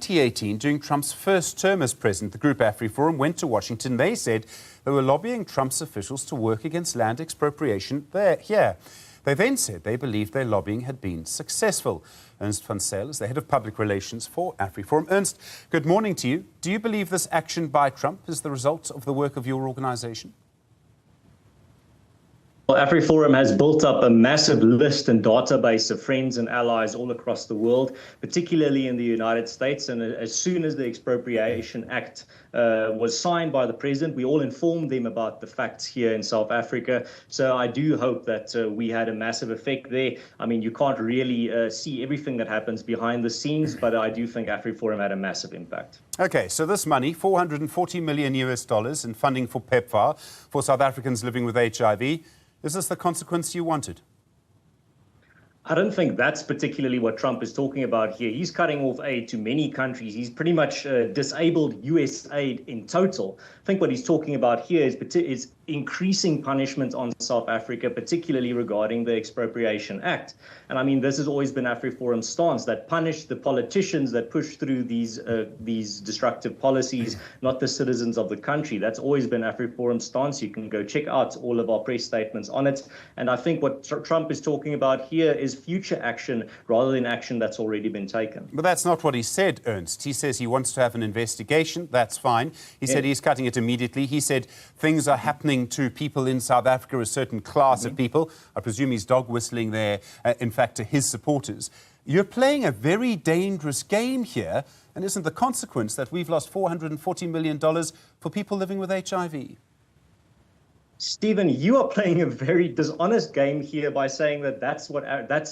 2018, during Trump's first term as president, the group AfriForum went to Washington. They said they were lobbying Trump's officials to work against land expropriation here. They then said they believed their lobbying had been successful. Ernst van Zyl is the head of public relations for AfriForum. Ernst, good morning to you. Do you believe this action by Trump is the result of the work of your organization? Well, AfriForum has built up a massive list and database of friends and allies all across the world, particularly in the United States. And as soon as the Expropriation Act was signed by the president, we all informed them about the facts here in South Africa. So I do hope that we had a massive effect there. I mean, you can't really see everything that happens behind the scenes, but I do think AfriForum had a massive impact. Okay, so this money, $440 million in funding for PEPFAR for South Africans living with HIV, is this the consequence you wanted? I don't think that's particularly what Trump is talking about here. He's cutting off aid to many countries. He's pretty much disabled U.S. aid in total. I think what he's talking about here is increasing punishment on South Africa, particularly regarding the Expropriation Act. And I mean, this has always been AfriForum's stance, that punish the politicians that push through these destructive policies, not the citizens of the country. That's always been AfriForum's stance. You can go check out all of our press statements on it. And I think what Trump is talking about here is future action rather than action that's already been taken. But that's not what he said, Ernst. He says he wants to have an investigation. That's fine. He said he's cutting it immediately. He said things are happening to people in South Africa, a certain class of people. I presume he's dog whistling there, in fact, to his supporters. You're playing a very dangerous game here, and isn't the consequence that we've lost $440 million for people living with HIV? Stephen, you are playing a very dishonest game here by saying that that's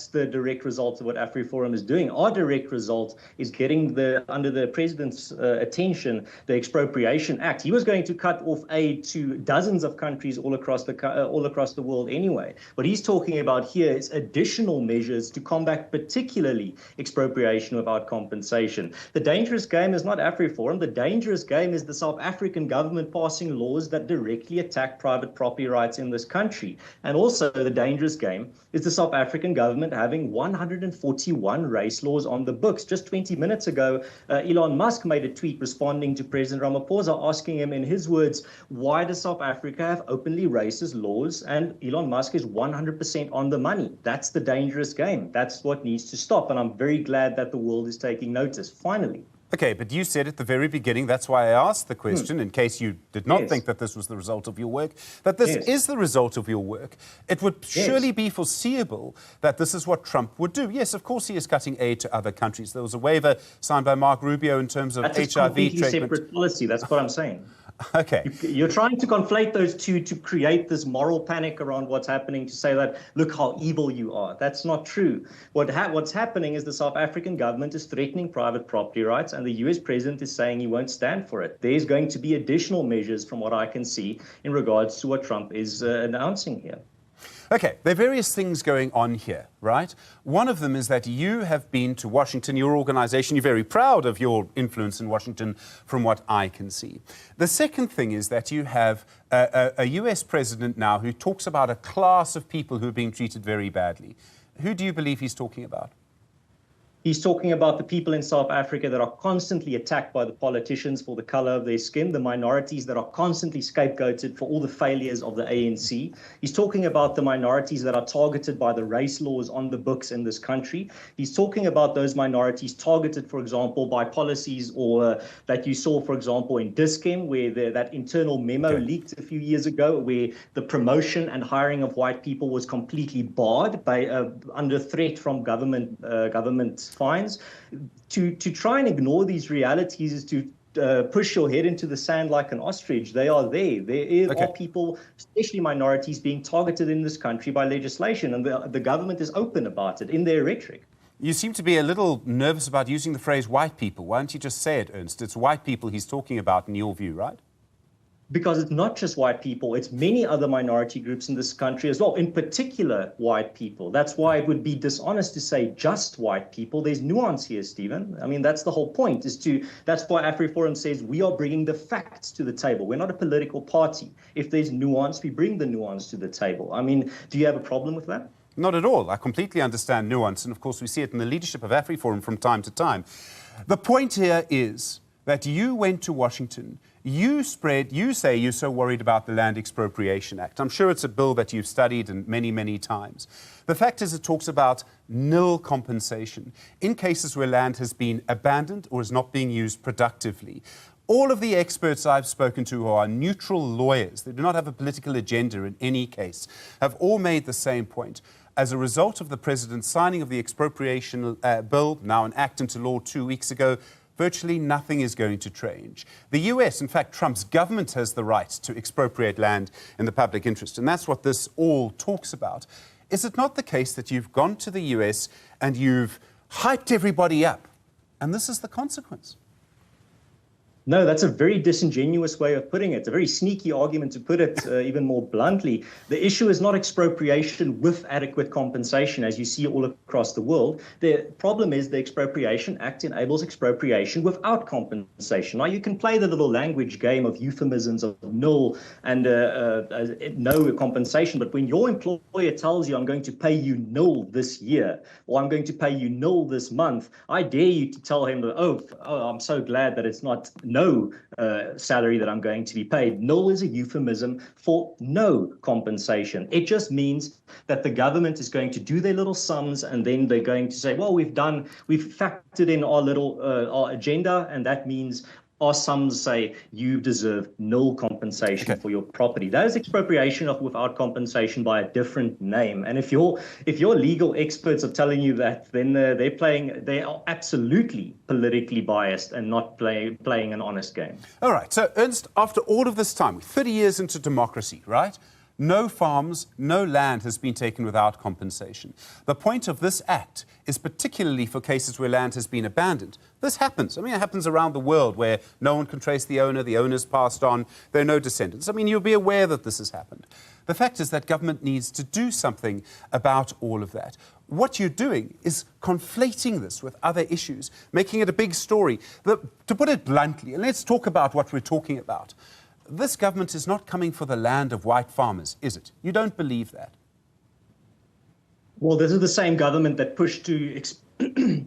the direct result of what AfriForum is doing. Our direct result is getting under the president's attention, the Expropriation Act. He was going to cut off aid to dozens of countries all across the world anyway. What he's talking about here is additional measures to combat particularly expropriation without compensation. The dangerous game is not AfriForum. The dangerous game is the South African government passing laws that directly attack private property rights in this country. And also the dangerous game is the South African government having 141 race laws on the books. Just 20 minutes ago, Elon Musk made a tweet responding to President Ramaphosa, asking him in his words, why does South Africa have openly racist laws? And Elon Musk is 100% on the money. That's the dangerous game. That's what needs to stop. And I'm very glad that the world is taking notice, finally. Okay, but you said at the very beginning, that's why I asked the question, in case you did not think that this was the result of your work, that this is the result of your work. It would surely be foreseeable that this is what Trump would do. Yes, of course he is cutting aid to other countries. There was a waiver signed by Mark Rubio in terms of HIV treatment. That's a completely separate policy. That's what I'm saying. Okay. You're trying to conflate those two to create this moral panic around what's happening, to say that, look how evil you are. That's not true. What's happening is the South African government is threatening private property rights, and the US president is saying he won't stand for it. There's going to be additional measures, from what I can see, in regards to what Trump is announcing here. Okay, there are various things going on here, right? One of them is that you have been to Washington, your organization. You're very proud of your influence in Washington, from what I can see. The second thing is that you have a US president now who talks about a class of people who are being treated very badly. Who do you believe he's talking about? He's talking about the people in South Africa that are constantly attacked by the politicians for the color of their skin, the minorities that are constantly scapegoated for all the failures of the ANC. He's talking about the minorities that are targeted by the race laws on the books in this country. He's talking about those minorities targeted, for example, by policies or that you saw, for example, in Dis-Chem, where that internal memo leaked a few years ago, where the promotion and hiring of white people was completely barred by under threat from government fines. To try and ignore these realities is to push your head into the sand like an ostrich. They are there. There are people, especially minorities, being targeted in this country by legislation, and the government is open about it in their rhetoric. You seem to be a little nervous about using the phrase white people. Why don't you just say it, Ernst? It's white people he's talking about in your view, right? Because it's not just white people, it's many other minority groups in this country as well, in particular white people. That's why it would be dishonest to say just white people. There's nuance here, Stephen. I mean, that's the whole point, that's why AfriForum says we are bringing the facts to the table. We're not a political party. If there's nuance, we bring the nuance to the table. I mean, do you have a problem with that? Not at all. I completely understand nuance, and of course we see it in the leadership of AfriForum from time to time. The point here is that you went to Washington, you say you're so worried about the Land Expropriation Act. I'm sure it's a bill that you've studied and many, many times. The fact is it talks about nil compensation in cases where land has been abandoned or is not being used productively. All of the experts I've spoken to who are neutral lawyers, they do not have a political agenda in any case, have all made the same point. As a result of the president's signing of the expropriation bill, now an act into law 2 weeks ago, virtually nothing is going to change. The US, in fact, Trump's government has the right to expropriate land in the public interest, and that's what this all talks about. Is it not the case that you've gone to the US and you've hyped everybody up, and this is the consequence? No, that's a very disingenuous way of putting it. It's a very sneaky argument to put it even more bluntly. The issue is not expropriation with adequate compensation, as you see all across the world. The problem is the Expropriation Act enables expropriation without compensation. Now, you can play the little language game of euphemisms of null and no compensation, but when your employer tells you, I'm going to pay you null this year, or I'm going to pay you null this month, I dare you to tell him, oh, I'm so glad that it's not no salary that I'm going to be paid. Null is a euphemism for no compensation. It just means that the government is going to do their little sums, and then they're going to say, well, we've factored in our little our agenda, and that means our sums say you deserve null compensation for your property. That is expropriation of without compensation by a different name. And if your legal experts are telling you that, then they are absolutely politically biased and not playing an honest game. All right. So, Ernst, after all of this time, 30 years into democracy, right? No farms, no land has been taken without compensation. The point of this act is particularly for cases where land has been abandoned. This happens. I mean, it happens around the world where no one can trace the owner's passed on, there are no descendants. I mean, you'll be aware that this has happened. The fact is that government needs to do something about all of that. What you're doing is conflating this with other issues, making it a big story. To put it bluntly, and let's talk about what we're talking about. This government is not coming for the land of white farmers, is it? You don't believe that? Well, this is the same government that pushed to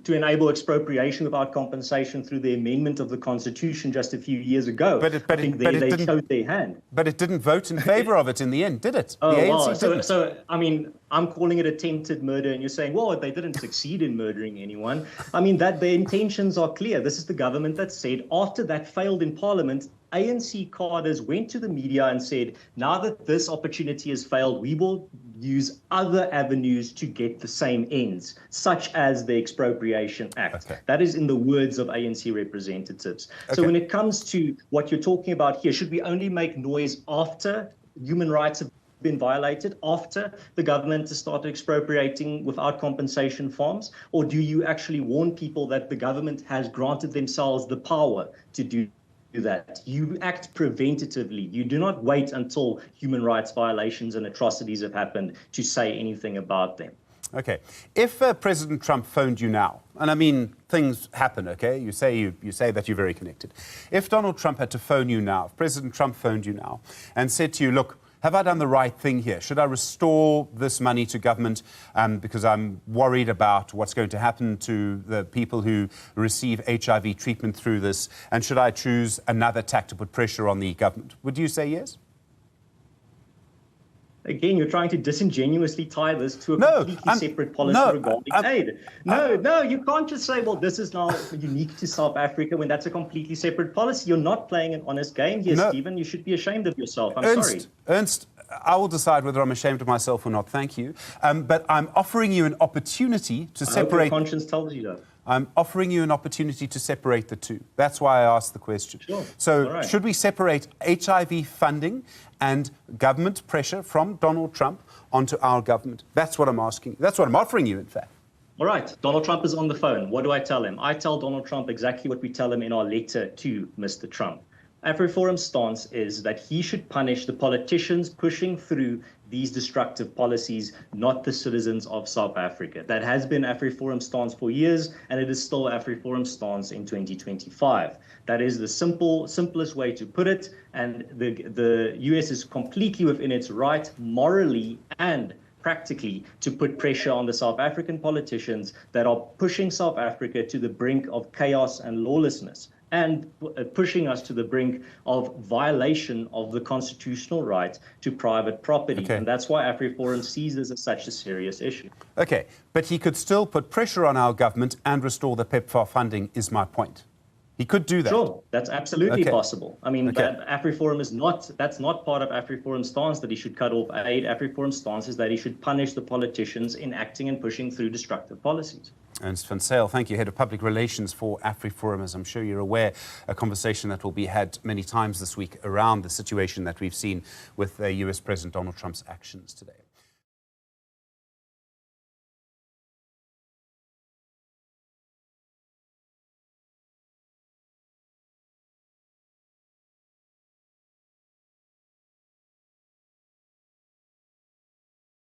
enable expropriation without compensation through the amendment of the Constitution just a few years ago. But they showed their hand. But it didn't vote in favor of it in the end, did it? Oh, the wow. ANC didn't. So, I mean, I'm calling it attempted murder, and you're saying, well, they didn't succeed in murdering anyone. I mean, that their intentions are clear. This is the government that said, after that failed in Parliament, ANC cadres went to the media and said, now that this opportunity has failed, we will use other avenues to get the same ends, such as the Expropriation Act. Okay. That is in the words of ANC representatives. Okay. So when it comes to what you're talking about here, should we only make noise after human rights have been violated, after the government has started expropriating without compensation farms? Or do you actually warn people that the government has granted themselves the power to do that? You act preventatively. You do not wait until human rights violations and atrocities have happened to say anything about them. Okay. If President Trump phoned you now, and I mean, things happen, okay? You say that you're very connected. If Donald Trump had to phone you now, if President Trump phoned you now and said to you, look, have I done the right thing here? Should I restore this money to government because I'm worried about what's going to happen to the people who receive HIV treatment through this? And should I choose another tack to put pressure on the government? Would you say yes? Again, you're trying to disingenuously tie this to a completely separate policy regarding aid. No, you can't just say, well, this is now unique to South Africa when that's a completely separate policy. You're not playing an honest game here, Stephen. You should be ashamed of yourself. I'm sorry. Ernst, I will decide whether I'm ashamed of myself or not. Thank you. But I'm offering you an opportunity to separate. I hope your conscience tells you that. I'm offering you an opportunity to separate the two. That's why I asked the question. Sure. So should we separate HIV funding and government pressure from Donald Trump onto our government? That's what I'm asking. That's what I'm offering you, in fact. All right. Donald Trump is on the phone. What do I tell him? I tell Donald Trump exactly what we tell him in our letter to Mr. Trump. AfriForum's stance is that he should punish the politicians pushing through these destructive policies, not the citizens of South Africa. That has been AfriForum's stance for years, and it is still AfriForum's stance in 2025. That is the simplest way to put it, and the US is completely within its right, morally and practically to put pressure on the South African politicians that are pushing South Africa to the brink of chaos and lawlessness, and pushing us to the brink of violation of the constitutional right to private property. Okay. And that's why AfriForum sees this as such a serious issue. Okay, but he could still put pressure on our government and restore the PEPFAR funding, is my point. He could do that. Sure, that's absolutely Okay. possible. I mean, Okay. that AfriForum is not, that's not part of AfriForum's stance that he should cut off aid. AfriForum's stance is that he should punish the politicians enacting and pushing through destructive policies. Ernst van Zyl, thank you, Head of Public Relations for AfriForum. As I'm sure you're aware, a conversation that will be had many times this week around the situation that we've seen with US President Donald Trump's actions today.